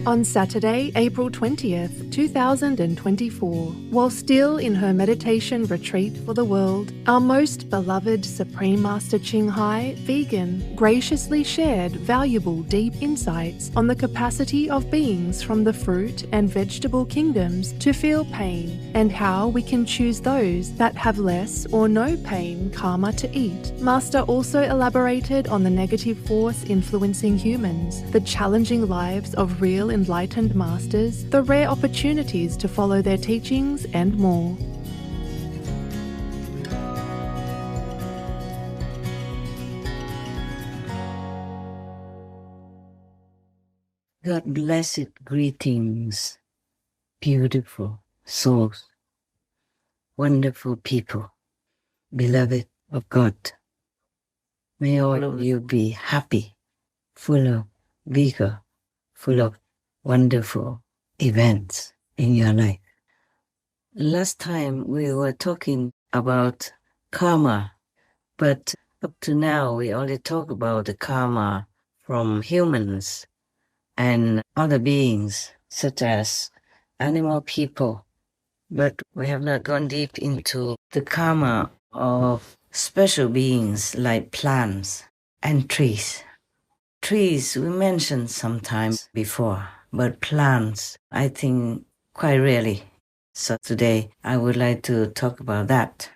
On Saturday, April 20th, 2024, while still in her meditation retreat for the world, our most beloved Supreme Master Ching Hai, vegan, graciously shared valuable deep insights on the capacity of beings from the fruit and vegetable kingdoms to feel pain and how we can choose those that have less or no pain karma to eat. Master also elaborated on the negative force influencing humans, the challenging lives of real enlightened masters, the rare opportunities to follow their teachings, and more. God blessed greetings, beautiful souls, wonderful people, beloved of God. May all of you be happy, full of vigor, full of wonderful events in your life. Last time we were talking about karma, but up to now we only talk about the karma from humans and other beings such as animal people. But we have not gone deep into the karma of special beings like plants and trees. Trees we mentioned sometimes before, but plants, I think, quite rarely. So today I would like to talk about that.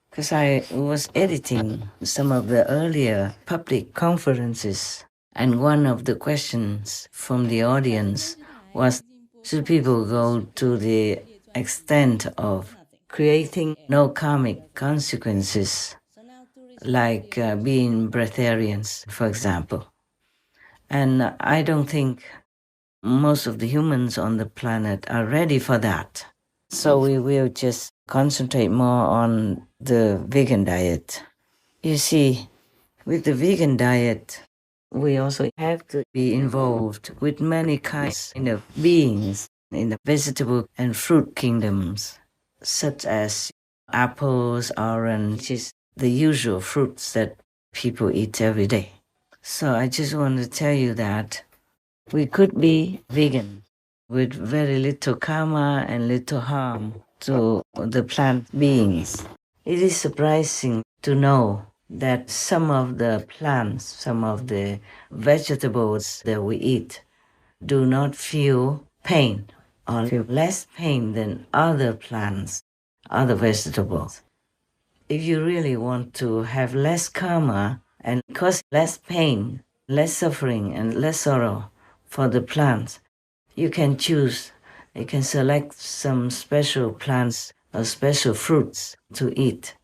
Because I was editing some of the earlier public conferences, and one of the questions from the audience was, should people go to the extent of creating no karmic consequences, like being breatharians, for example? And I don't think most of the humans on the planet are ready for that. So we will just concentrate more on the vegan diet. You see, with the vegan diet, we also have to be involved with many kinds of beings in the vegetable and fruit kingdoms, such as apples, oranges, the usual fruits that people eat every day. So I just want to tell you that we could be vegan with very little karma and little harm to the plant beings. It is surprising to know that some of the plants, some of the vegetables that we eat do not feel pain or feel less pain than other plants, other vegetables. If you really want to have less karma and cause less pain, less suffering, and less sorrow for the plants, you can choose, you can select some special plants or special fruits to eat.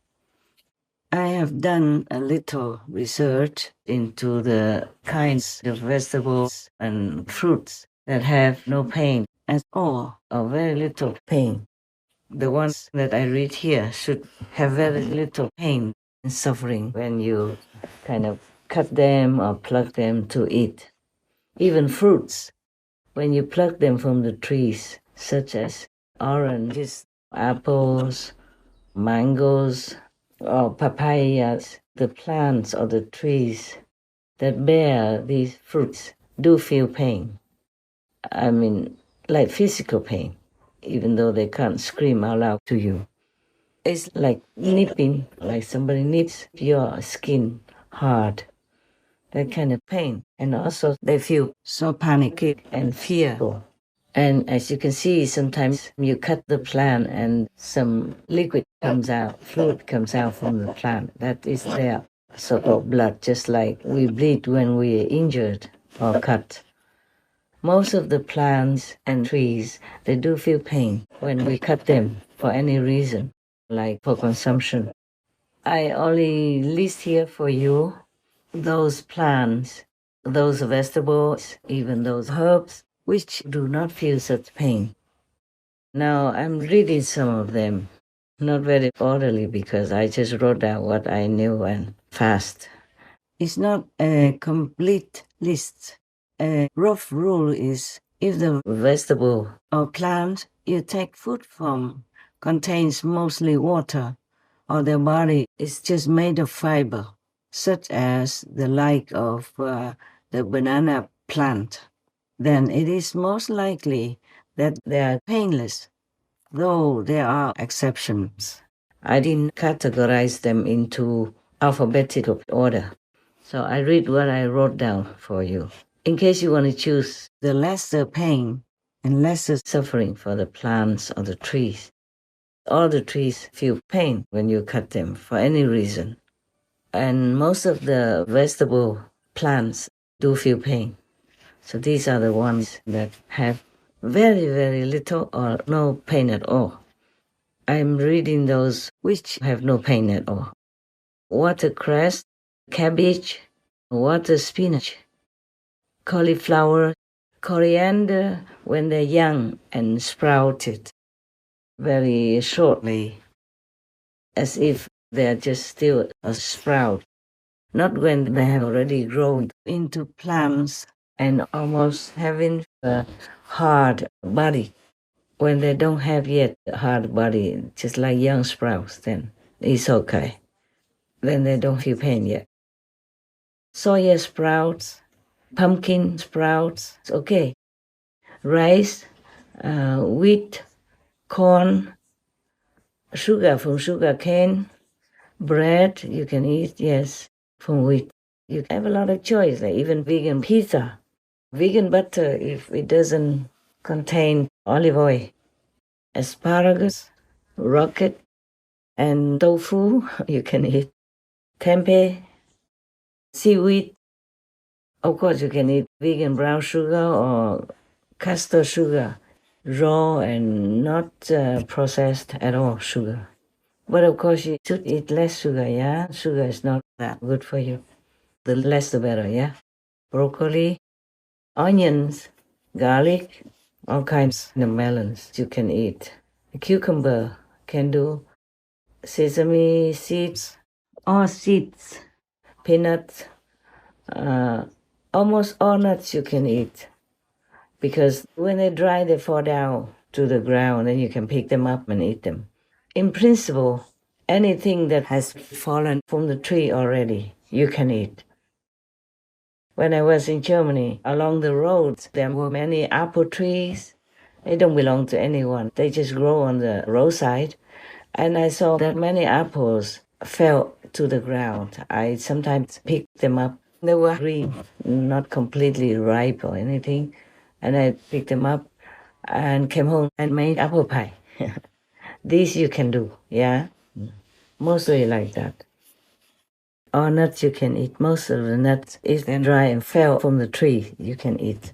I have done a little research into the kinds of vegetables and fruits that have no pain at all, or very little pain. The ones that I read here should have very little pain and suffering when you kind of cut them or pluck them to eat. Even fruits, when you pluck them from the trees, such as oranges, apples, mangoes, or papayas, the plants or the trees that bear these fruits do feel pain. I mean, like physical pain, even though they can't scream out loud to you. It's like nipping, like somebody nips your skin hard. That kind of pain. And also they feel so panicky and fearful. And as you can see, sometimes you cut the plant and some liquid comes out, fluid comes out from the plant. That is their so-called blood, just like we bleed when we are injured or cut. Most of the plants and trees, they do feel pain when we cut them for any reason, like for consumption. I only list here for you those plants, those vegetables, even those herbs, which do not feel such pain. Now I'm reading some of them, not very orderly because I just wrote down what I knew and fast. It's not a complete list. A rough rule is if the vegetable or plant you take food from contains mostly water or their body is just made of fiber, such as the like of the banana plant, then it is most likely that they are painless, though there are exceptions. I didn't categorize them into alphabetical order, so I read what I wrote down for you. In case you want to choose the lesser pain and lesser suffering for the plants or the trees. All the trees feel pain when you cut them for any reason. And most of the vegetable plants do feel pain. So these are the ones that have very, very little or no pain at all. I'm reading those which have no pain at all. Watercress, cabbage, water spinach, cauliflower, coriander when they're young and sprouted very shortly, as if they're just still a sprout, not when they have already grown into plants and almost having a hard body. When they don't have yet a hard body, just like young sprouts, then it's okay. Then they don't feel pain yet. Soya sprouts, pumpkin sprouts, it's okay. Rice, wheat, corn, sugar from sugar cane, bread you can eat, yes, from wheat. You have a lot of choice, like even vegan pizza, vegan butter if it doesn't contain olive oil, asparagus, rocket, and tofu you can eat, tempeh, seaweed. Of course, you can eat vegan brown sugar or castor sugar, raw and not processed at all sugar. But of course, you should eat less sugar, yeah? Sugar is not that good for you. The less the better, yeah? Broccoli, onions, garlic, all kinds of melons you can eat. A cucumber can do. Sesame seeds, all seeds, peanuts, almost all nuts you can eat. Because when they dry, they fall down to the ground, and you can pick them up and eat them. In principle, anything that has fallen from the tree already, you can eat. When I was in Germany, along the roads, there were many apple trees. They don't belong to anyone. They just grow on the roadside. And I saw that many apples fell to the ground. I sometimes picked them up. They were green, not completely ripe or anything. And I picked them up and came home and made apple pie. This you can do, yeah? Mostly like that. All nuts you can eat. Most of the nuts is dry and fell from the tree you can eat.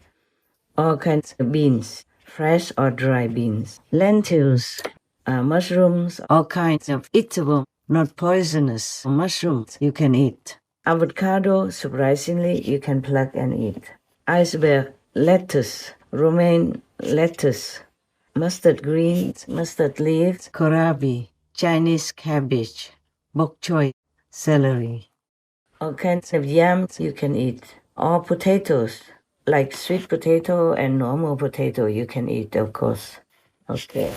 All kinds of beans, fresh or dry beans. Lentils, mushrooms, all kinds of eatable, not poisonous mushrooms you can eat. Avocado, surprisingly, you can pluck and eat. Iceberg lettuce, romaine lettuce, mustard greens, mustard leaves, kohlrabi, Chinese cabbage, bok choy, celery. All kinds of yams you can eat. All potatoes, like sweet potato and normal potato you can eat, of course. Okay,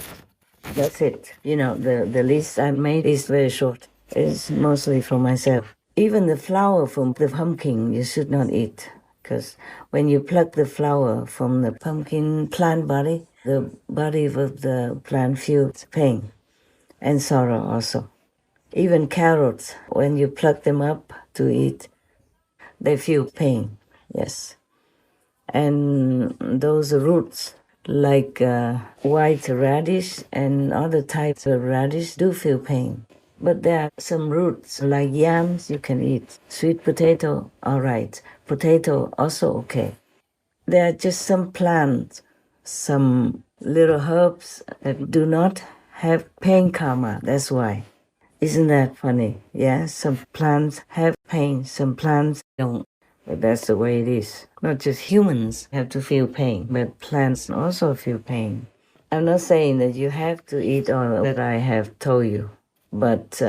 that's it. You know, the list I made is very short. It's mostly for myself. Even the flower from the pumpkin you should not eat, because when you pluck the flower from the pumpkin plant body, the body of the plant feels pain and sorrow also. Even carrots, when you pluck them up to eat, they feel pain, yes. And those roots, like white radish and other types of radish, do feel pain. But there are some roots, like yams, you can eat. Sweet potato, all right. Potato, also okay. There are just some plants, some little herbs that do not have pain karma, that's why. Isn't that funny? Yeah, some plants have pain, some plants don't. But that's the way it is. Not just humans have to feel pain, but plants also feel pain. I'm not saying that you have to eat all that I have told you, but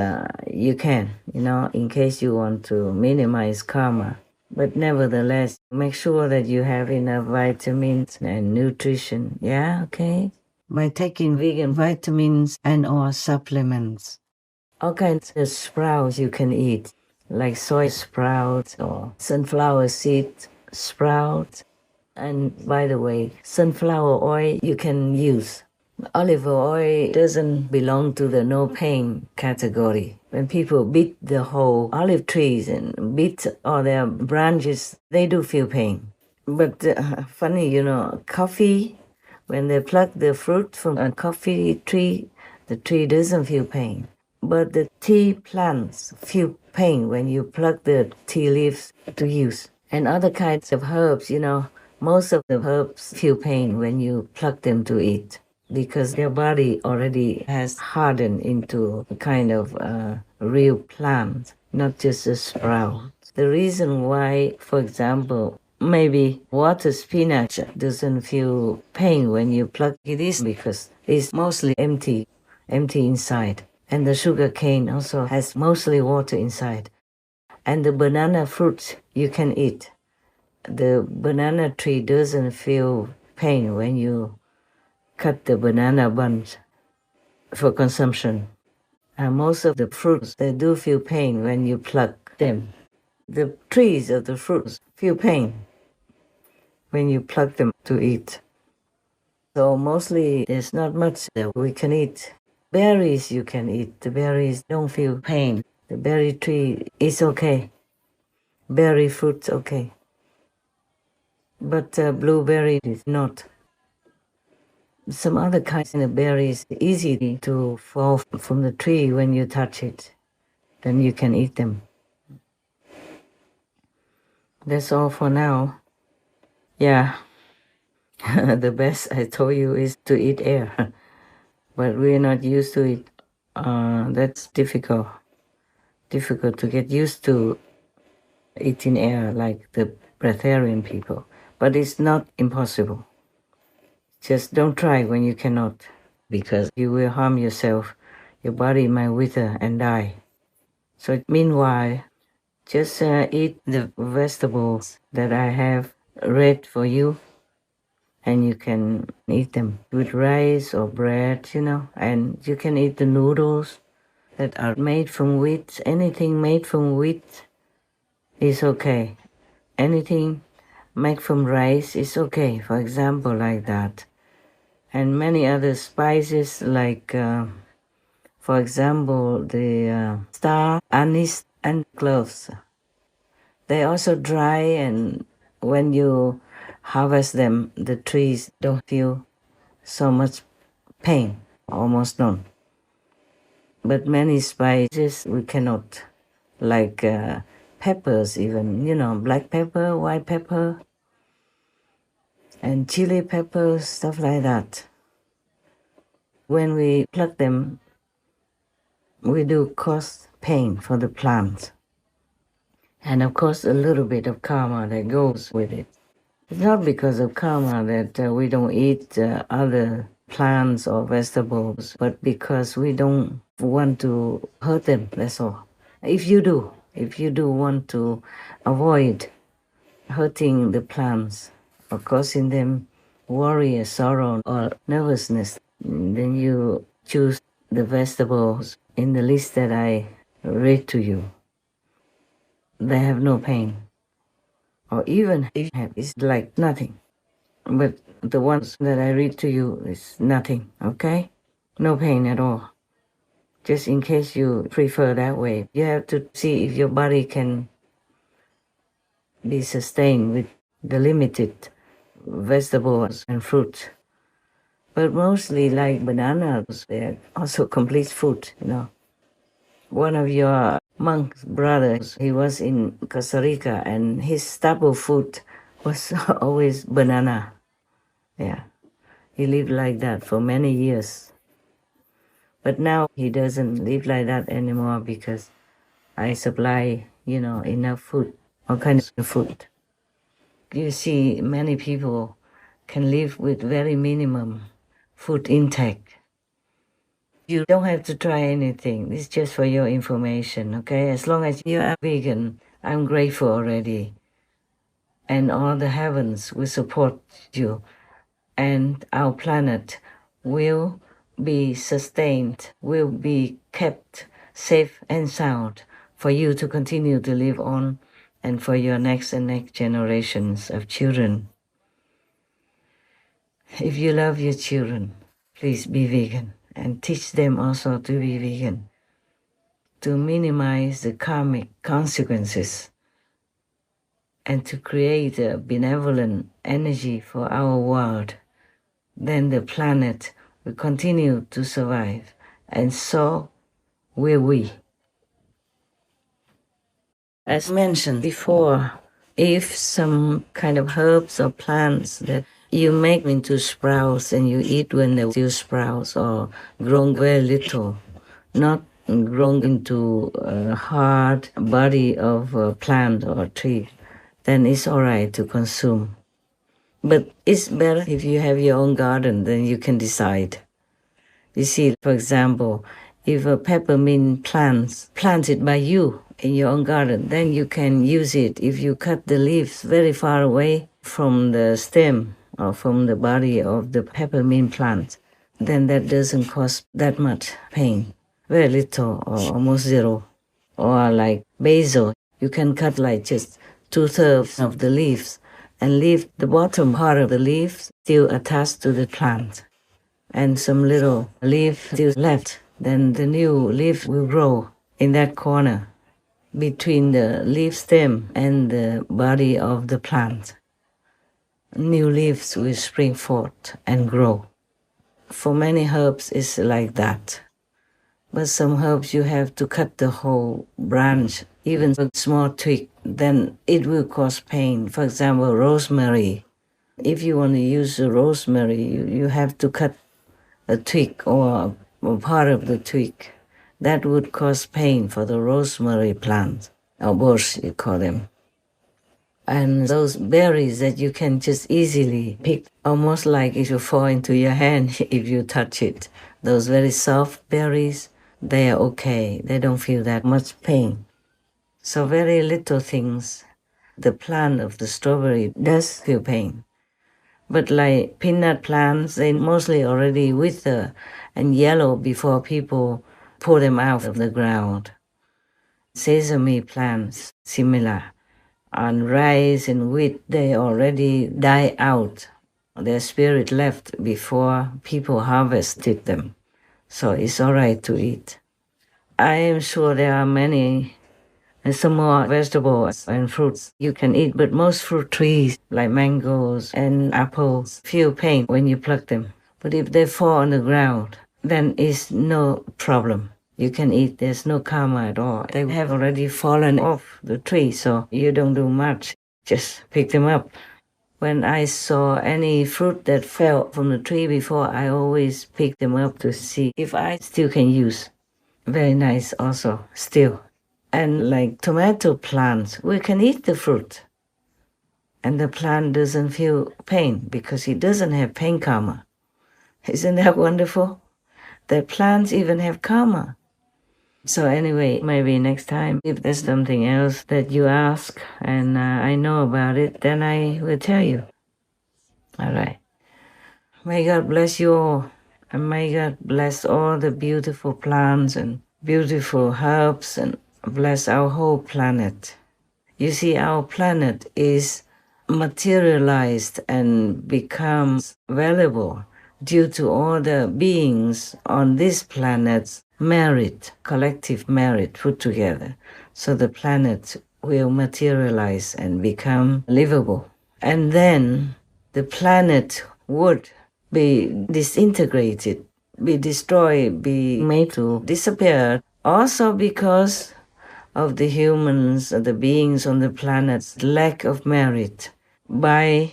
you can, in case you want to minimize karma. But nevertheless, make sure that you have enough vitamins and nutrition. Yeah, okay? By taking vegan vitamins and or supplements. all kinds of sprouts you can eat, like soy sprouts or sunflower seed sprouts. And by the way, sunflower oil you can use. Olive oil doesn't belong to the no pain category. When people beat the whole olive trees and beat all their branches, they do feel pain. But funny, coffee, when they pluck the fruit from a coffee tree, the tree doesn't feel pain. But the tea plants feel pain when you pluck the tea leaves to use. And other kinds of herbs, most of the herbs feel pain when you pluck them to eat because their body already has hardened into a kind of real plant, not just a sprout. The reason why, for example, maybe water spinach doesn't feel pain when you pluck it is because it's mostly empty inside. And the sugar cane also has mostly water inside. And the banana fruits you can eat. The banana tree doesn't feel pain when you cut the banana bunch for consumption. And most of the fruits, they do feel pain when you pluck them. The trees of the fruits feel pain when you pluck them to eat. So mostly there's not much that we can eat. Berries you can eat. The berries don't feel pain. The berry tree is okay. Berry fruit's okay. But blueberry is not. Some other kinds of berries easy to fall from the tree when you touch it. Then you can eat them. That's all for now. Yeah, the best I told you is to eat air. But we're not used to it. That's difficult. Difficult to get used to eating air like the breatharian people. But it's not impossible. Just don't try when you cannot, because you will harm yourself. Your body might wither and die. So meanwhile, just eat the vegetables that I have read for you, and you can eat them with rice or bread, and you can eat the noodles that are made from wheat. Anything made from wheat is okay. Anything made from rice is okay, for example, like that. And many other spices like, for example, the star anise and cloves. They also dry, and when you harvest them, the trees don't feel so much pain, almost none. But many spices we cannot, like peppers even, black pepper, white pepper, and chili peppers, stuff like that. When we pluck them, we do cause pain for the plant. And of course, a little bit of karma that goes with it. It's not because of karma that we don't eat other plants or vegetables, but because we don't want to hurt them, that's all. If you do want to avoid hurting the plants or causing them worry, sorrow, or nervousness, then you choose the vegetables in the list that I read to you. They have no pain. Or even if you have, it's like nothing. But the ones that I read to you is nothing, okay? No pain at all. Just in case you prefer that way, you have to see if your body can be sustained with the limited vegetables and fruit. But mostly like bananas, they're also complete food, One of your monk's brothers, he was in Costa Rica, and his staple food was always banana. Yeah, he lived like that for many years. But now he doesn't live like that anymore because I supply, enough food, all kinds of food. You see, many people can live with very minimum food intake. You don't have to try anything. It's just for your information, okay? As long as you are vegan, I'm grateful already. And all the heavens will support you. And our planet will be sustained, will be kept safe and sound for you to continue to live on and for your next and next generations of children. If you love your children, please be vegan and teach them also to be vegan, to minimize the karmic consequences and to create a benevolent energy for our world. Then the planet will continue to survive, and so will we. As mentioned before, if some kind of herbs or plants that you make into sprouts and you eat when they're still sprouts or grown very little, not grown into a hard body of a plant or tree, then it's all right to consume. But it's better if you have your own garden, then you can decide. You see, for example, if a peppermint planted by you in your own garden, then you can use it if you cut the leaves very far away from the stem or from the body of the peppermint plant. Then that doesn't cause that much pain, very little or almost zero. Or like basil, you can cut like just 2/3 of the leaves and leave the bottom part of the leaves still attached to the plant. And some little leaf still left, then the new leaf will grow in that corner between the leaf stem and the body of the plant. New leaves will spring forth and grow. For many herbs, it's like that. But some herbs you have to cut the whole branch, even a small twig, then it will cause pain. For example, rosemary. If you want to use the rosemary, you have to cut a twig or a part of the twig. That would cause pain for the rosemary plant, or bush, you call them. And those berries that you can just easily pick, almost like it will fall into your hand if you touch it. Those very soft berries, they are okay. They don't feel that much pain. So very little things. The plant of the strawberry does feel pain. But like peanut plants, they mostly already wither and yellow before people pull them out of the ground. Sesame plants, similar. And rice and wheat, they already die out. Their spirit left before people harvested them. So it's all right to eat. I am sure there are many and some more vegetables and fruits you can eat, but most fruit trees like mangoes and apples feel pain when you pluck them. But if they fall on the ground, then it's no problem. You can eat, there's no karma at all. They have already fallen off the tree, so you don't do much. Just pick them up. When I saw any fruit that fell from the tree before, I always pick them up to see if I still can use. Very nice also, still. And like tomato plants, we can eat the fruit. And the plant doesn't feel pain because it doesn't have pain karma. Isn't that wonderful? The plants even have karma. So anyway, maybe next time, if there's something else that you ask and I know about it, then I will tell you. All right. May God bless you all. And may God bless all the beautiful plants and beautiful herbs and bless our whole planet. You see, our planet is materialized and becomes valuable due to all the beings on this planet's merit, collective merit put together. So the planet will materialize and become livable. And then the planet would be disintegrated, be destroyed, be made to disappear, also because of the humans, the beings on the planet's lack of merit by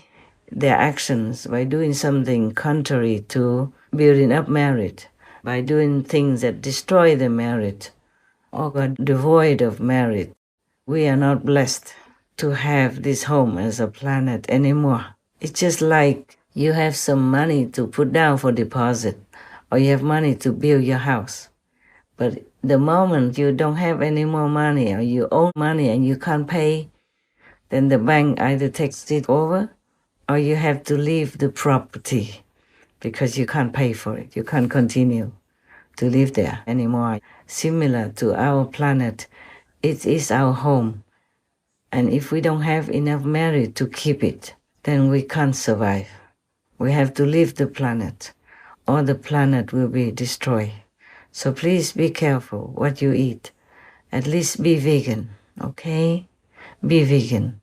their actions, by doing something contrary to building up merit, by doing things that destroy the merit or are devoid of merit. We are not blessed to have this home as a planet anymore. It's just like you have some money to put down for deposit, or you have money to build your house. But the moment you don't have any more money or you owe money and you can't pay, then the bank either takes it over or you have to leave the property because you can't pay for it. You can't continue to live there anymore. similar to our planet. It is our home. And if we don't have enough merit to keep it, then we can't survive. We have to leave the planet, or the planet will be destroyed. So please be careful what you eat. At least be vegan, okay? Be vegan.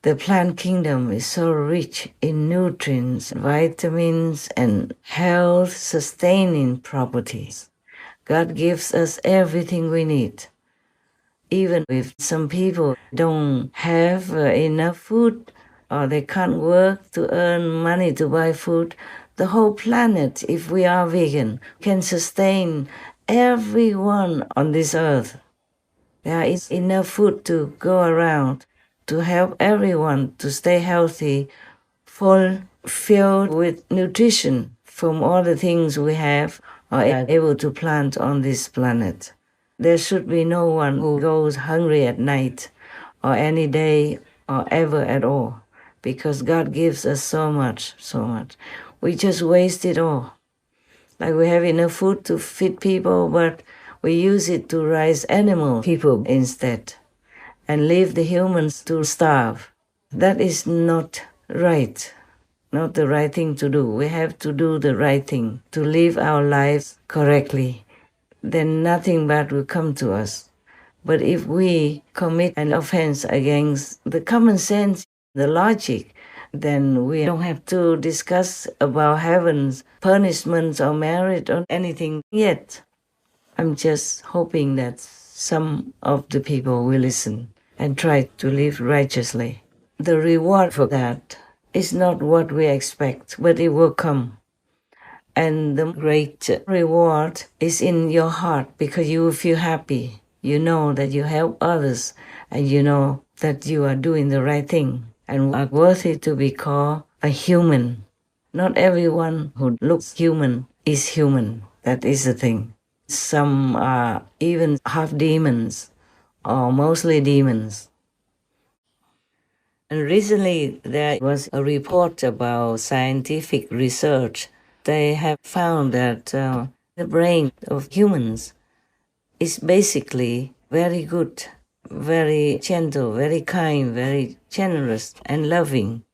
The plant kingdom is so rich in nutrients, vitamins, and health-sustaining properties. God gives us everything we need. Even if some people don't have enough food or they can't work to earn money to buy food, the whole planet, if we are vegan, can sustain everyone on this earth. There is enough food to go around to help everyone to stay healthy, filled with nutrition from all the things we have or are able to plant on this planet. There should be no one who goes hungry at night or any day or ever at all, because God gives us so much, so much. We just waste it all. Like we have enough food to feed people, but we use it to raise animal people instead and leave the humans to starve. That is not right, not the right thing to do. We have to do the right thing, to live our lives correctly. Then nothing bad will come to us. But if we commit an offense against the common sense, the logic, then we don't have to discuss about heaven's punishments or merit or anything yet. I'm just hoping that some of the people will listen and try to live righteously. The reward for that is not what we expect, but it will come. And the great reward is in your heart, because you will feel happy. You know that you help others, and you know that you are doing the right thing and are worthy to be called a human. Not everyone who looks human is human. That is the thing. Some are even half demons or mostly demons. And recently there was a report about scientific research. They have found that the brain of humans is basically very good, very gentle, very kind, very generous and loving.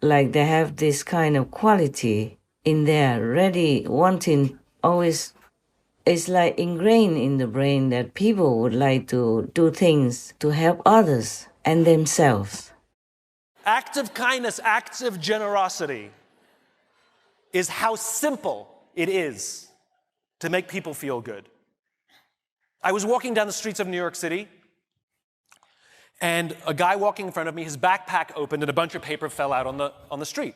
Like they have this kind of quality in there, ready, wanting, always. It's like ingrained in the brain that people would like to do things to help others and themselves. Acts of kindness, acts of generosity is how simple it is to make people feel good. I was walking down the streets of New York City, and a guy walking in front of me, his backpack opened and a bunch of paper fell out on the street.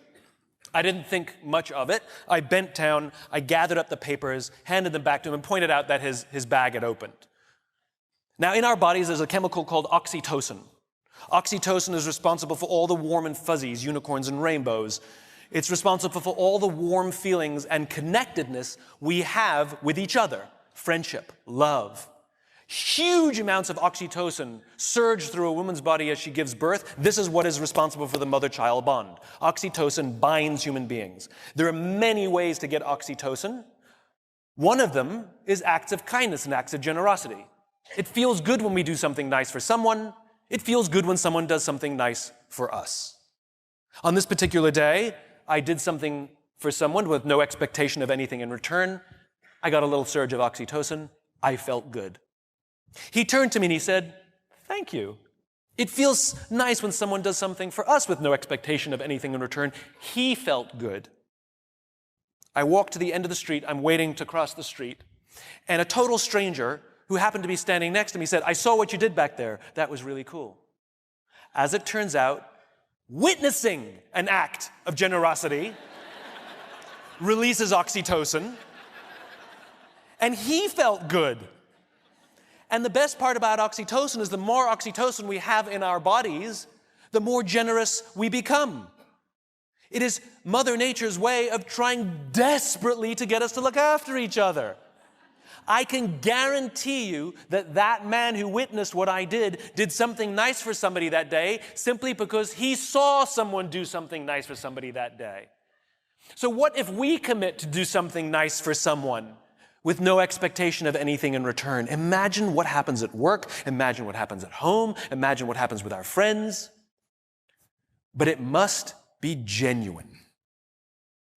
I didn't think much of it. I bent down, I gathered up the papers, handed them back to him, and pointed out that his bag had opened. Now, in our bodies, there's a chemical called oxytocin. Oxytocin is responsible for all the warm and fuzzies, unicorns and rainbows. It's responsible for all the warm feelings and connectedness we have with each other. Friendship, love. Huge amounts of oxytocin surge through a woman's body as she gives birth. This is what is responsible for the mother-child bond. Oxytocin binds human beings. There are many ways to get oxytocin. One of them is acts of kindness and acts of generosity. It feels good when we do something nice for someone. It feels good when someone does something nice for us. On this particular day, I did something for someone with no expectation of anything in return. I got a little surge of oxytocin. I felt good. He turned to me and he said, "Thank you. It feels nice when someone does something for us with no expectation of anything in return." He felt good. I walked to the end of the street. I'm waiting to cross the street. And a total stranger who happened to be standing next to me said, "I saw what you did back there. That was really cool." As it turns out, witnessing an act of generosity releases oxytocin, and he felt good. And the best part about oxytocin is the more oxytocin we have in our bodies, the more generous we become. It is Mother Nature's way of trying desperately to get us to look after each other. I can guarantee you that that man who witnessed what I did something nice for somebody that day simply because he saw someone do something nice for somebody that day. So what if we commit to do something nice for someone? with no expectation of anything in return. Imagine what happens at work. Imagine what happens at home. Imagine what happens with our friends. But it must be genuine.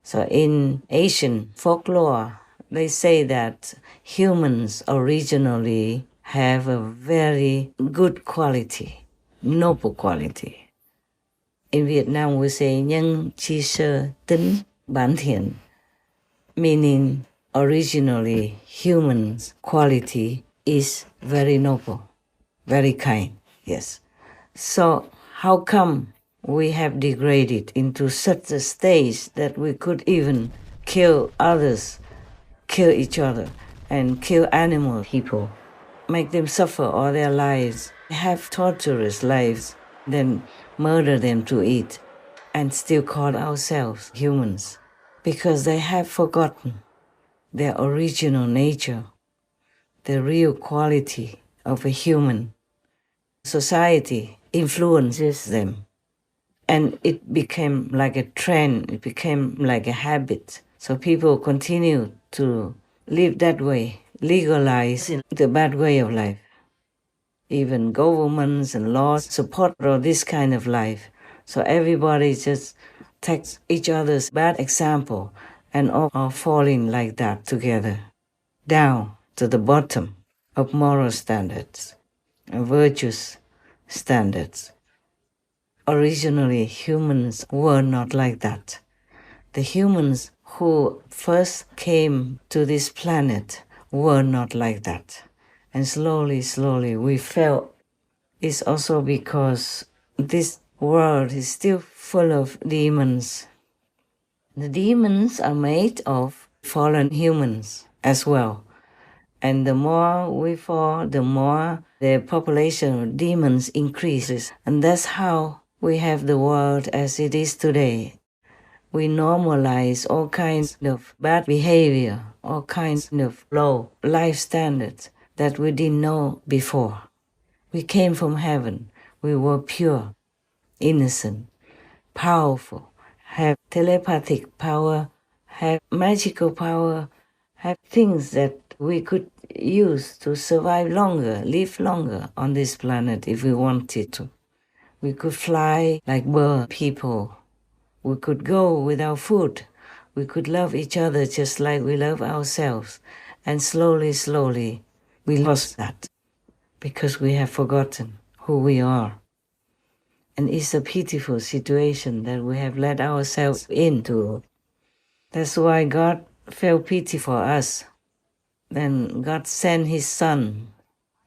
So in Asian folklore, they say that humans originally have a very good quality, noble quality. In Vietnam, we say nhân chi sơ tính bản thiện, meaning originally humans' quality is very noble, very kind, yes. So how come we have degraded into such a stage that we could even kill others, kill each other, and kill animal people, make them suffer all their lives, have torturous lives, then murder them to eat, and still call ourselves humans? Because they have forgotten their original nature, the real quality of a human. Society influences them. And it became like a trend, it became like a habit. So people continue to live that way, legalizing the bad way of life. Even governments and laws support all this kind of life. So everybody just takes each other's bad example and all are falling like that together, down to the bottom of moral standards and virtuous standards. Originally, humans were not like that. The humans who first came to this planet were not like that. And slowly, slowly we felt it's also because this world is still full of demons. The demons are made of fallen humans as well. And the more we fall, the more the population of demons increases. And that's how we have the world as it is today. We normalize all kinds of bad behavior, all kinds of low life standards that we didn't know before. We came from heaven. We were pure, innocent, powerful, have telepathic power, have magical power, have things that we could use to survive longer, live longer on this planet if we wanted to. We could fly like bird people. We could go without food. We could love each other just like we love ourselves. And slowly, slowly, we lost that because we have forgotten who we are. And it's a pitiful situation that we have let ourselves into. That's why God felt pity for us. Then God sent His Son,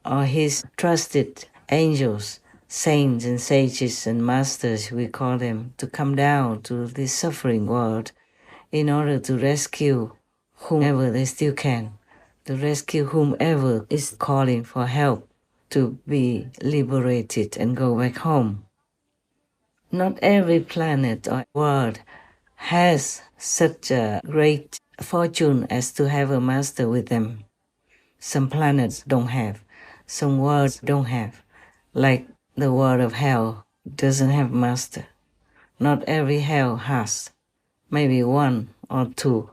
or His trusted angels, saints and sages and masters, we call them, to come down to this suffering world in order to rescue whomever they still can, to rescue whomever is calling for help to be liberated and go back home. Not every planet or world has such a great fortune as to have a master with them. Some planets don't have, some worlds don't have, like the world of hell doesn't have master. Not every hell has, maybe one or two,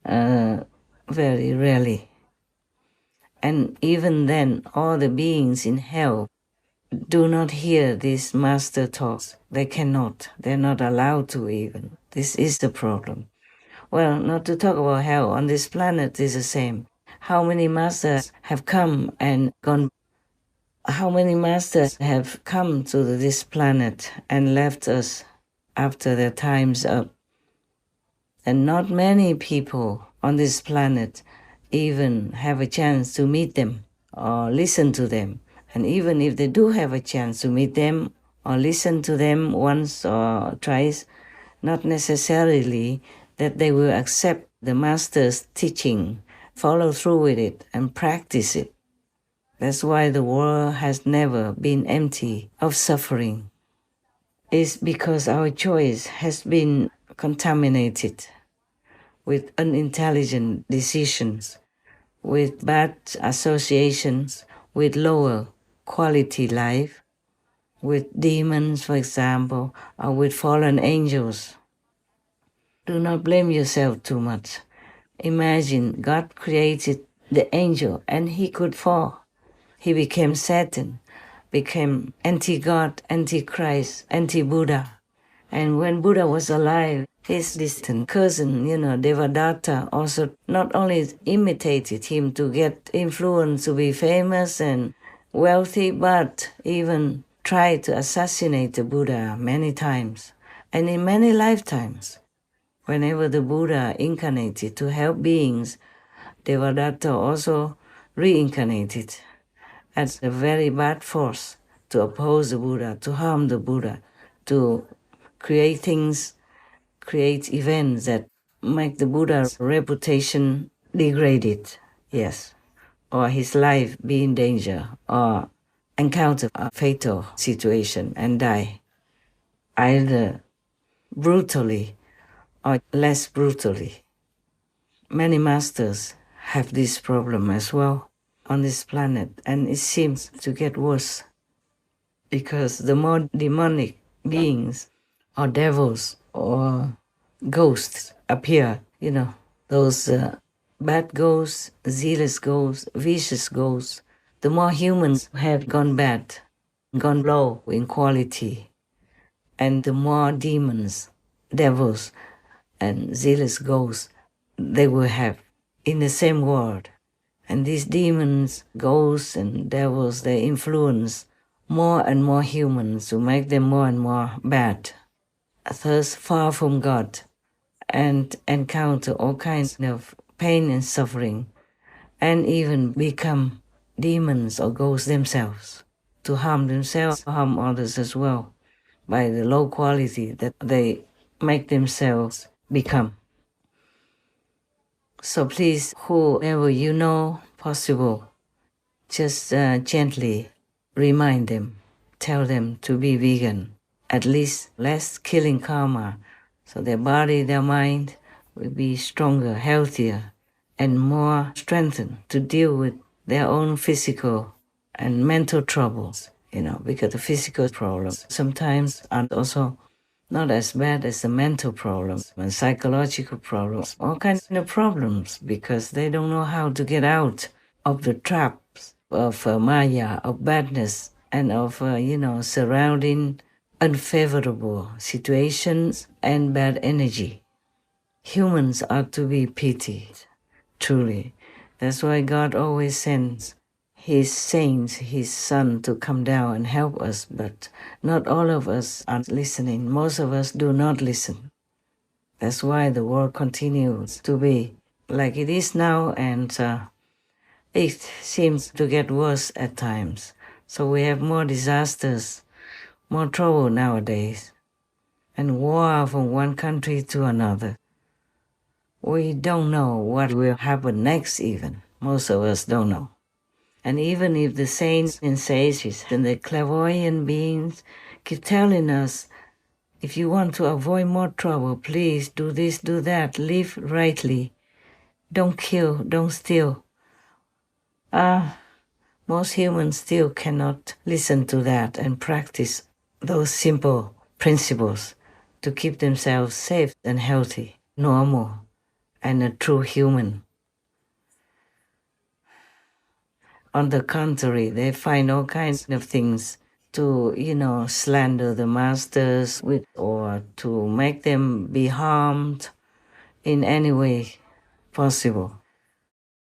very rarely. And even then, all the beings in hell do not hear these master talks. They cannot. They're not allowed to even. This is the problem. Well, not to talk about hell, on this planet is the same. How many masters have come and gone? How many masters have come to this planet and left us after their time's up? And not many people on this planet even have a chance to meet them or listen to them. And even if they do have a chance to meet them or listen to them once or twice, not necessarily that they will accept the master's teaching, follow through with it, and practice it. That's why the world has never been empty of suffering. It's because our choice has been contaminated with unintelligent decisions, with bad associations, with lower quality life, with demons, for example, or with fallen angels. Do not blame yourself too much, Imagine God created the angel and he could fall. He became Satan, became anti-God, anti-Christ, anti-Buddha. And when Buddha was alive, his distant cousin, Devadatta, also not only imitated him to get influence, to be famous and wealthy, but even tried to assassinate the Buddha many times and in many lifetimes. Whenever the Buddha incarnated to help beings, Devadatta also reincarnated as a very bad force to oppose the Buddha, to harm the Buddha, to create things, create events that make the Buddha's reputation degraded, yes, or his life be in danger, or encounter a fatal situation and die, either brutally or less brutally. Many masters have this problem as well on this planet, and it seems to get worse because the more demonic beings or devils or ghosts appear, those bad ghosts, zealous ghosts, vicious ghosts, the more humans have gone bad, gone low in quality, and the more demons, devils, and zealous ghosts they will have in the same world. And these demons, ghosts, and devils, they influence more and more humans to make them more and more bad, thus far from God, and encounter all kinds of pain and suffering, and even become demons or ghosts themselves, to harm themselves, harm others as well, by the low quality that they make themselves become. So please, whoever you know possible, just gently remind them, tell them to be vegan, at least less killing karma, so their body, their mind will be stronger, healthier, and more strengthened to deal with their own physical and mental troubles, because the physical problems sometimes are also not as bad as the mental problems and psychological problems, all kinds of problems, because they don't know how to get out of the traps of Maya, of badness, and of, surrounding unfavorable situations and bad energy. Humans are to be pitied, truly. That's why God always sends His saints, His Son, to come down and help us, but not all of us are listening. Most of us do not listen. That's why the world continues to be like it is now, and it seems to get worse at times. So we have more disasters, more trouble nowadays, and war from one country to another. We don't know what will happen next even. Most of us don't know. And even if the saints and sages and the clairvoyant beings keep telling us, if you want to avoid more trouble, please do this, do that, live rightly, don't kill, don't steal. Most humans still cannot listen to that and practice those simple principles to keep themselves safe and healthy, normal, and a true human. On the contrary, they find all kinds of things to, slander the masters with, or to make them be harmed in any way possible.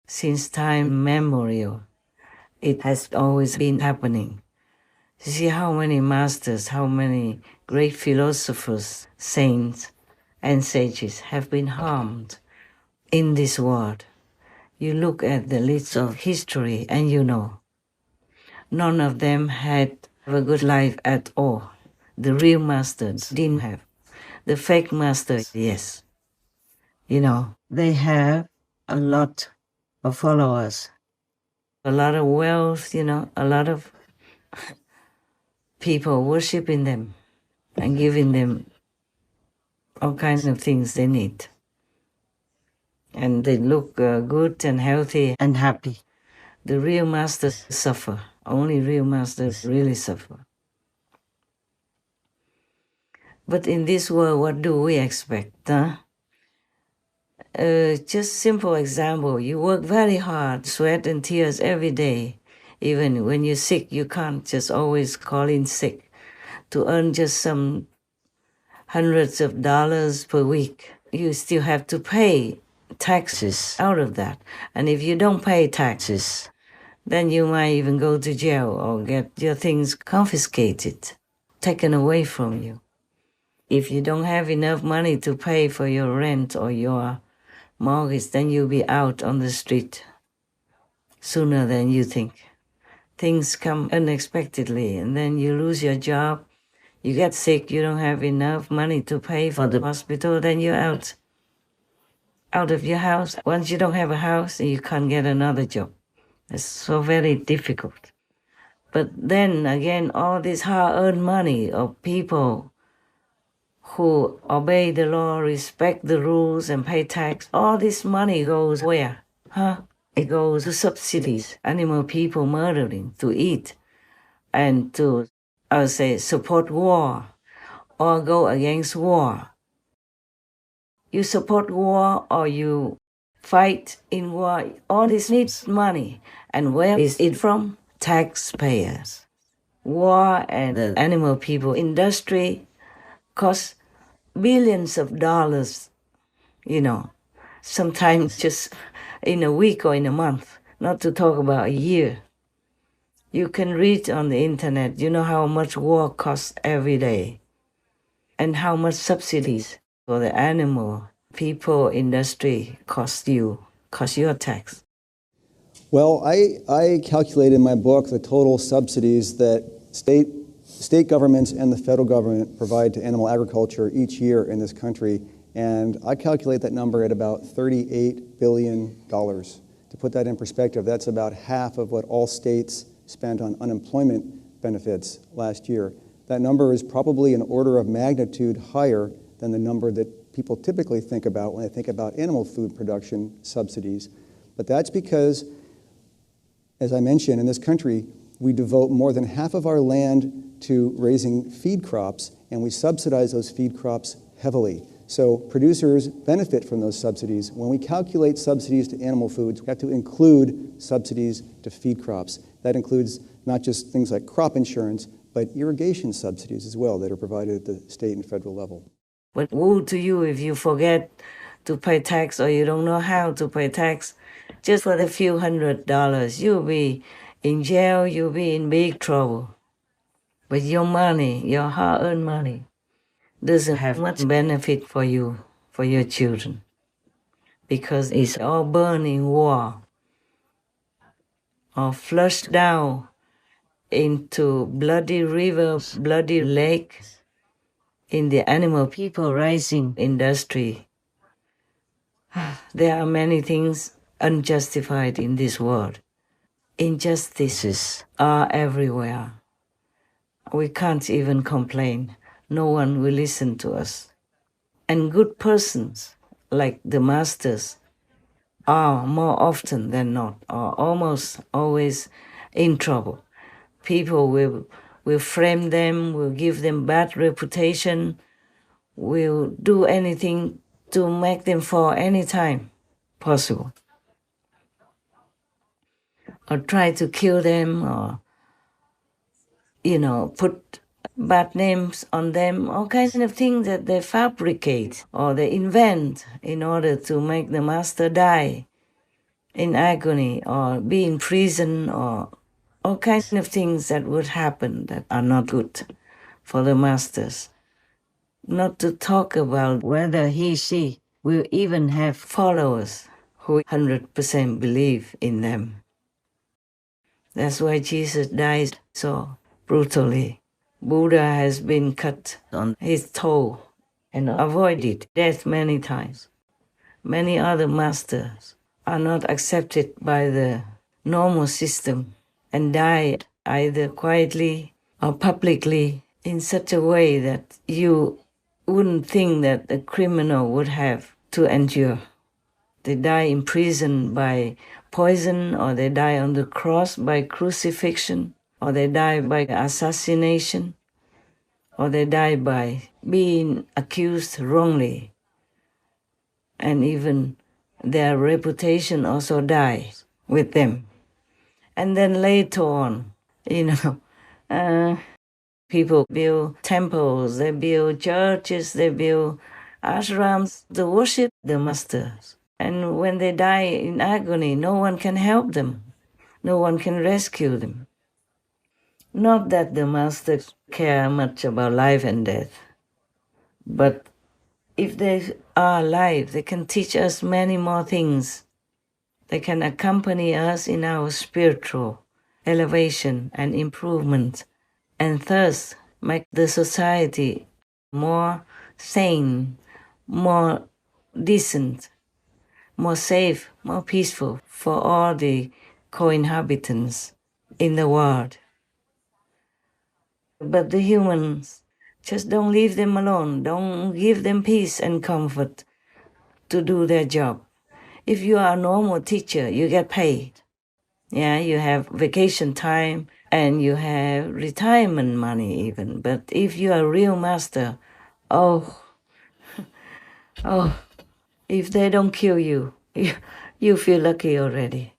Since time immemorial, it has always been happening. You see how many masters, how many great philosophers, saints, and sages have been harmed in this world. You look at the list of history and none of them had a good life at all. The real masters didn't have. The fake masters, yes. They have a lot of followers, a lot of wealth, a lot of people worshiping them and giving them all kinds of things they need. And they look good and healthy and happy. The real masters suffer. Only real masters really suffer. But in this world, what do we expect? Just simple example, you work very hard, sweat and tears every day. Even when you're sick, you can't just always call in sick to earn just some hundreds of dollars per week. You still have to pay taxes out of that. And if you don't pay taxes, then you might even go to jail or get your things confiscated, taken away from you. If you don't have enough money to pay for your rent or your mortgage, then you'll be out on the street sooner than you think. Things come unexpectedly, and then you lose your job, you get sick, you don't have enough money to pay for the hospital, then you're out of your house. Once you don't have a house, you can't get another job. It's so very difficult. But then again, all this hard-earned money of people who obey the law, respect the rules, and pay tax, all this money goes where? It goes to subsidies, animal people murdering, to eat, and to, I would say, support war or go against war. You support war or you fight in war, all this needs money. And where is it from? Taxpayers. War and the animal people industry costs billions of dollars, sometimes just in a week or in a month, not to talk about a year. You can read on the internet, how much war costs every day and how much subsidies for the animal people industry cost your tax. Well, I calculate in my book the total subsidies that state governments and the federal government provide to animal agriculture each year in this country, and I calculate that number at about $38 billion. To put that in perspective, that's about half of what all states spent on unemployment benefits last year. That number is probably an order of magnitude higher than the number that people typically think about when they think about animal food production subsidies. But that's because, as I mentioned, in this country, we devote more than half of our land to raising feed crops, and we subsidize those feed crops heavily. So producers benefit from those subsidies. When we calculate subsidies to animal foods, we have to include subsidies to feed crops. That includes not just things like crop insurance, but irrigation subsidies as well that are provided at the state and federal level. But woe to you if you forget to pay tax or you don't know how to pay tax. Just for the few $100s, you'll be in jail, you'll be in big trouble. But your money, your hard-earned money, doesn't have much benefit for you, for your children, because it's all burned in war or flushed down into bloody rivers, bloody lakes, in the animal people raising industry. There are many things unjustified in this world. Injustices are everywhere. We can't even complain. No one will listen to us. And good persons, like the masters, are more often than not, or almost always in trouble. People will frame them, will give them bad reputation, will do anything to make them fall anytime possible. Or try to kill them, or, put bad names on them, all kinds of things that they fabricate or they invent in order to make the master die in agony or be in prison, or all kinds of things that would happen that are not good for the masters. Not to talk about whether she will even have followers who 100% believe in them. That's why Jesus died so brutally. Buddha has been cut on his toe and avoided death many times. Many other masters are not accepted by the normal system and died either quietly or publicly in such a way that you wouldn't think that a criminal would have to endure. They die in prison by poison, or they die on the cross by crucifixion, or they die by assassination, or they die by being accused wrongly and even their reputation also dies with them. And then later on, people build temples, they build churches, they build ashrams to worship the masters. And when they die in agony, no one can help them. No one can rescue them. Not that the masters care much about life and death, but if they are alive, they can teach us many more things. They can accompany us in our spiritual elevation and improvement, and thus make the society more sane, more decent, more safe, more peaceful for all the co-inhabitants in the world. But the humans, just don't leave them alone. Don't give them peace and comfort to do their job. If you are a normal teacher, you get paid. Yeah, you have vacation time and you have retirement money even. But if you are a real master, oh, if they don't kill you, you feel lucky already.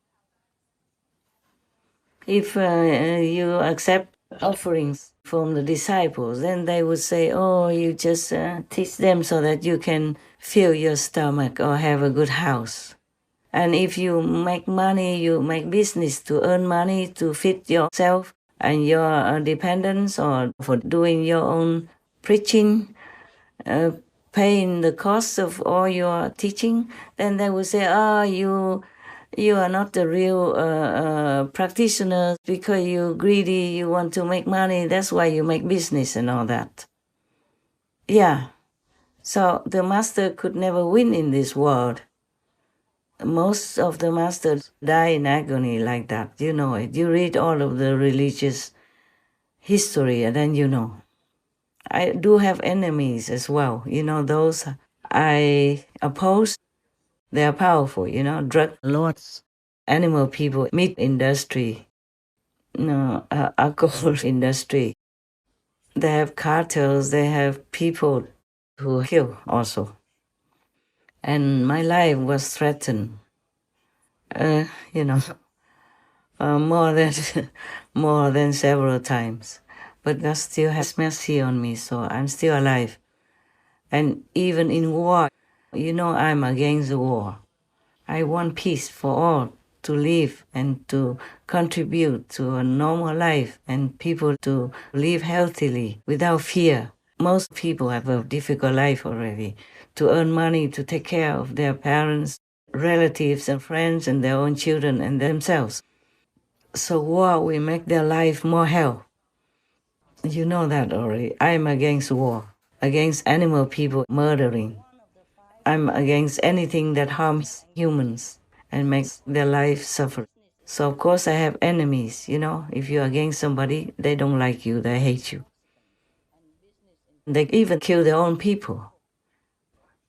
If you accept offerings from the disciples, then they would say, oh, you just teach them so that you can fill your stomach or have a good house. And if you make money, you make business to earn money to feed yourself and your dependents, or for doing your own preaching, paying the cost of all your teaching, then they will say, you are not the real practitioner because you're greedy, you want to make money, that's why you make business and all that. Yeah, so the master could never win in this world. Most of the masters die in agony like that. You know it. You read all of the religious history and then you know. I do have enemies as well. Those I oppose, they are powerful, drug lords, animal people, meat industry, alcohol industry. They have cartels, they have people who kill also. And my life was threatened. More than several times. But God still has mercy on me, so I'm still alive. And even in war, I'm against the war. I want peace for all to live and to contribute to a normal life and people to live healthily without fear. Most people have a difficult life already. To earn money to take care of their parents, relatives and friends and their own children and themselves. So war will make their life more hell. You know that already. I'm against war, against animal people murdering. I'm against anything that harms humans and makes their life suffer. So of course I have enemies, If you're against somebody, they don't like you, they hate you. They even kill their own people.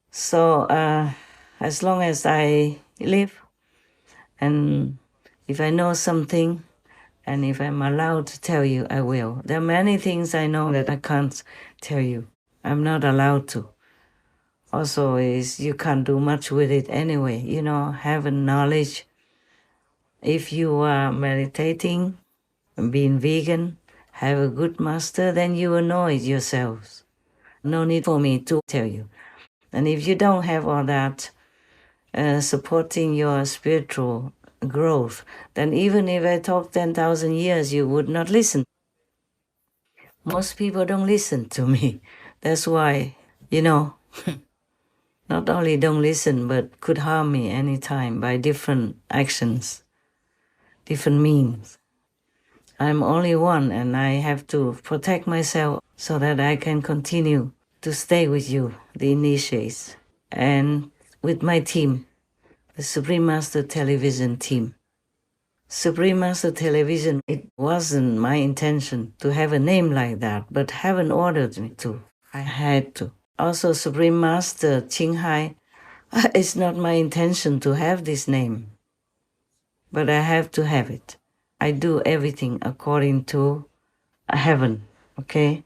So as long as I live, and if I know something, and if I'm allowed to tell you, I will. There are many things I know that I can't tell you. I'm not allowed to. Also, you can't do much with it anyway. Having knowledge. If you are meditating, being vegan, have a good master, then you will know it yourselves. No need for me to tell you. And if you don't have all that supporting your spiritual growth, then even if I talk 10,000 years, you would not listen. Most people don't listen to me. That's why, not only don't listen, but could harm me anytime by different actions, different means. I'm only one and I have to protect myself so that I can continue to stay with you, the initiates, and with my team, the Supreme Master Television team. Supreme Master Television, it wasn't my intention to have a name like that, but heaven ordered me to. I had to. Also, Supreme Master Qinghai, it's not my intention to have this name, but I have to have it. I do everything according to heaven, okay?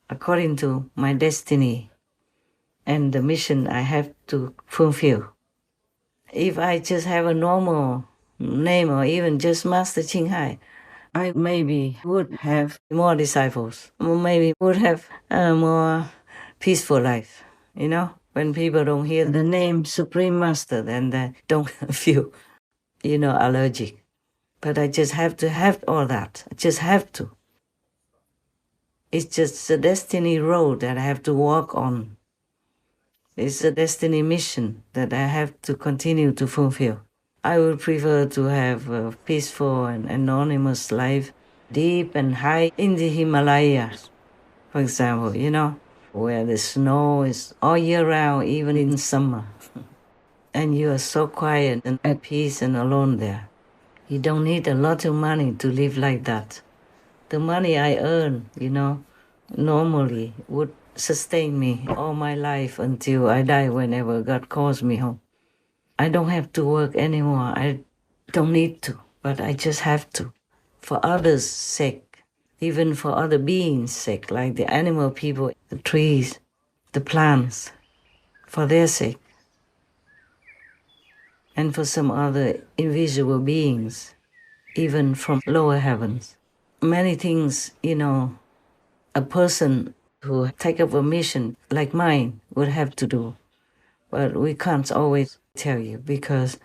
According to my destiny and the mission I have to fulfill. If I just have a normal name or even just Master Ching Hai, I maybe would have more disciples, or maybe would have a more peaceful life. You know, when people don't hear the name Supreme Master, then they don't feel, allergic. But I just have to have all that. I just have to. It's just a destiny road that I have to walk on. It's a destiny mission that I have to continue to fulfill. I would prefer to have a peaceful and anonymous life, deep and high in the Himalayas, for example, where the snow is all year round, even in summer. And you are so quiet and at peace and alone there. You don't need a lot of money to live like that. The money I earn, normally would sustain me all my life until I die whenever God calls me home. I don't have to work anymore. I don't need to, but I just have to. For others' sake, even for other beings' sake, like the animal people, the trees, the plants, for their sake. And for some other invisible beings, even from lower heavens. Many things, a person who take up a mission like mine would have to do. But we can't always tell you because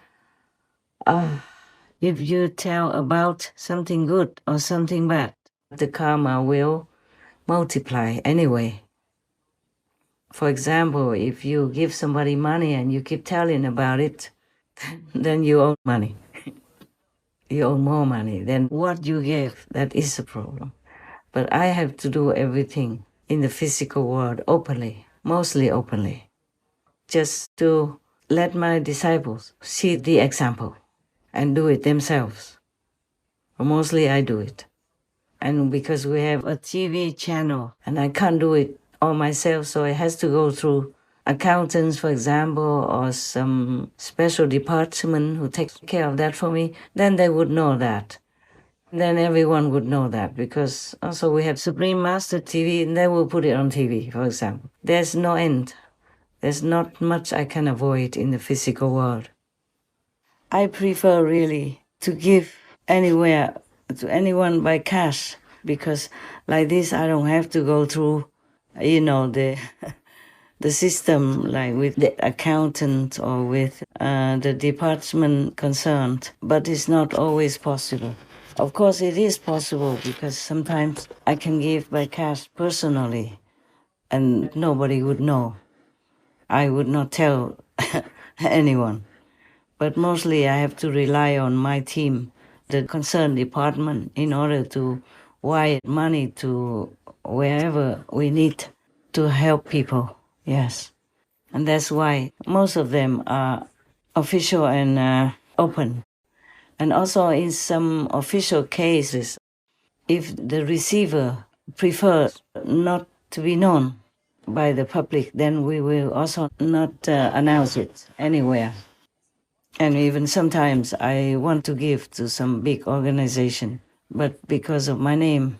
if you tell about something good or something bad, the karma will multiply anyway. For example, if you give somebody money and you keep telling about it, then you owe money. You owe more money than what you gave. That is a problem. But I have to do everything in the physical world openly, mostly openly, just to let my disciples see the example and do it themselves. Mostly I do it. And because we have a TV channel and I can't do it all myself, so it has to go through accountants, for example, or some special department who takes care of that for me, then they would know that. Then everyone would know that because also we have Supreme Master TV and they will put it on TV, for example. There's no end. There's not much I can avoid in the physical world. I prefer really to give anywhere to anyone by cash because like this I don't have to go through, the the system like with the accountant or with the department concerned. But it's not always possible. Of course, it is possible because sometimes I can give by cash personally and nobody would know. I would not tell anyone. But mostly I have to rely on my team, the concerned department, in order to wire money to wherever we need to help people. Yes. And that's why most of them are official and open. And also in some official cases, if the receiver prefers not to be known by the public, then we will also not announce it anywhere. And even sometimes I want to give to some big organization, but because of my name,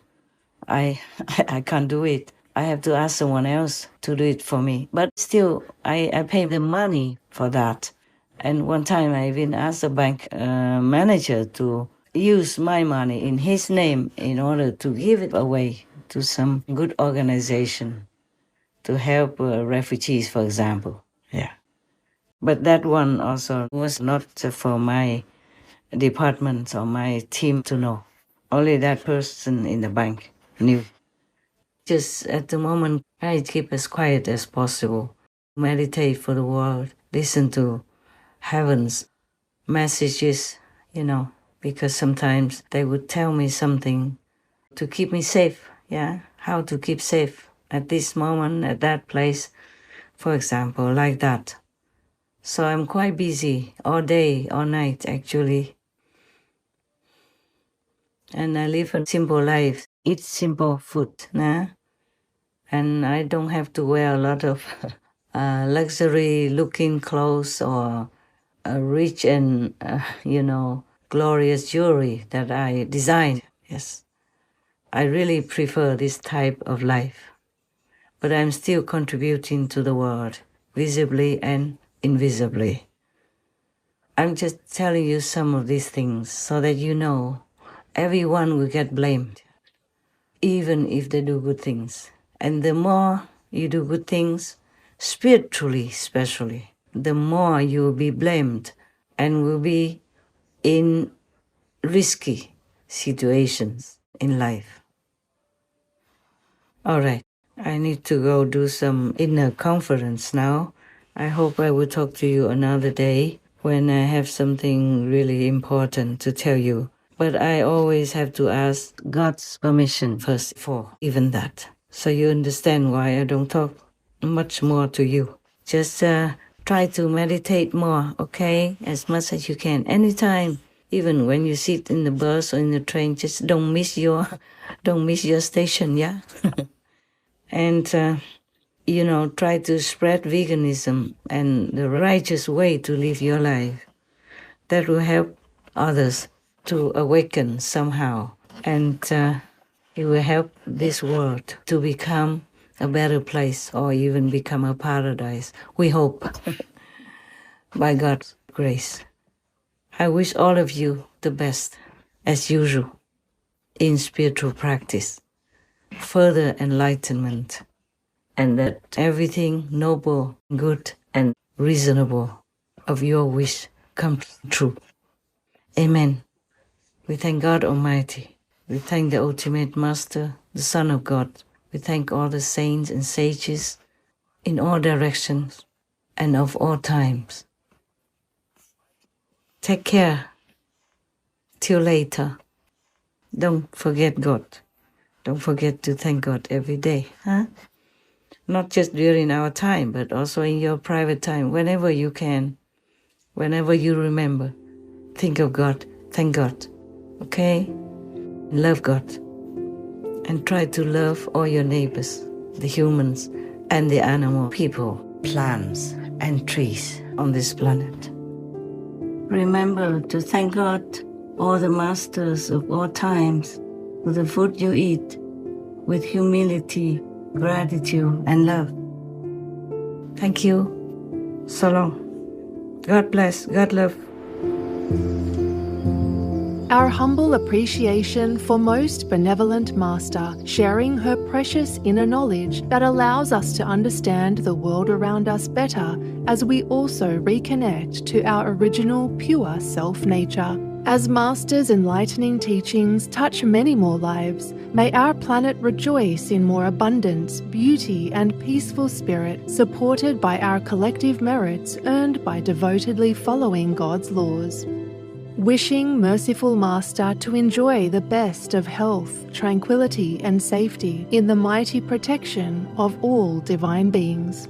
I I can't do it. I have to ask someone else to do it for me. But still, I pay the money for that. And one time I even asked the bank manager to use my money in his name in order to give it away to some good organization to help refugees, for example. Yeah. But that one also was not for my department or my team to know. Only that person in the bank knew. Just at the moment, I keep as quiet as possible. Meditate for the world. Listen to heaven's messages, because sometimes they would tell me something to keep me safe, how to keep safe at this moment, at that place, for example, like that. So I'm quite busy all day, all night, actually. And I live a simple life, eat simple food, and I don't have to wear a lot of luxury-looking clothes or rich and, glorious jewelry that I designed. Yes, I really prefer this type of life. But I'm still contributing to the world, visibly and invisibly. I'm just telling you some of these things so that you know everyone will get blamed, even if they do good things. And the more you do good things, spiritually especially, the more you will be blamed and will be in risky situations in life. All right, I need to go do some inner conference now. I hope I will talk to you another day when I have something really important to tell you. But I always have to ask God's permission first for even that. So you understand why I don't talk much more to you. Just try to meditate more, okay? As much as you can. Anytime, even when you sit in the bus or in the train, just don't miss your station, yeah? And try to spread veganism and the righteous way to live your life. That will help others to awaken somehow. And it will help this world to become a better place or even become a paradise. We hope, by God's grace. I wish all of you the best, as usual, in spiritual practice, further enlightenment, and that everything noble, good, and reasonable of your wish comes true. Amen. We thank God Almighty. We thank the Ultimate Master, the Son of God. We thank all the saints and sages in all directions and of all times. Take care. Till later. Don't forget God. Don't forget to thank God every day. Huh? Not just during our time, but also in your private time, whenever you can, whenever you remember. Think of God. Thank God. Okay? Love God. And try to love all your neighbors, the humans and the animal people, plants and trees on this planet. Remember to thank God, all the masters of all times, for the food you eat, with humility, gratitude, and love. Thank you. So long. God bless. God love. Our humble appreciation for Most Benevolent Master, sharing her precious inner knowledge that allows us to understand the world around us better as we also reconnect to our original pure self-nature. As Master's enlightening teachings touch many more lives, may our planet rejoice in more abundance, beauty, and peaceful spirit, supported by our collective merits earned by devotedly following God's laws. Wishing Merciful Master to enjoy the best of health, tranquility, and safety in the mighty protection of all divine beings.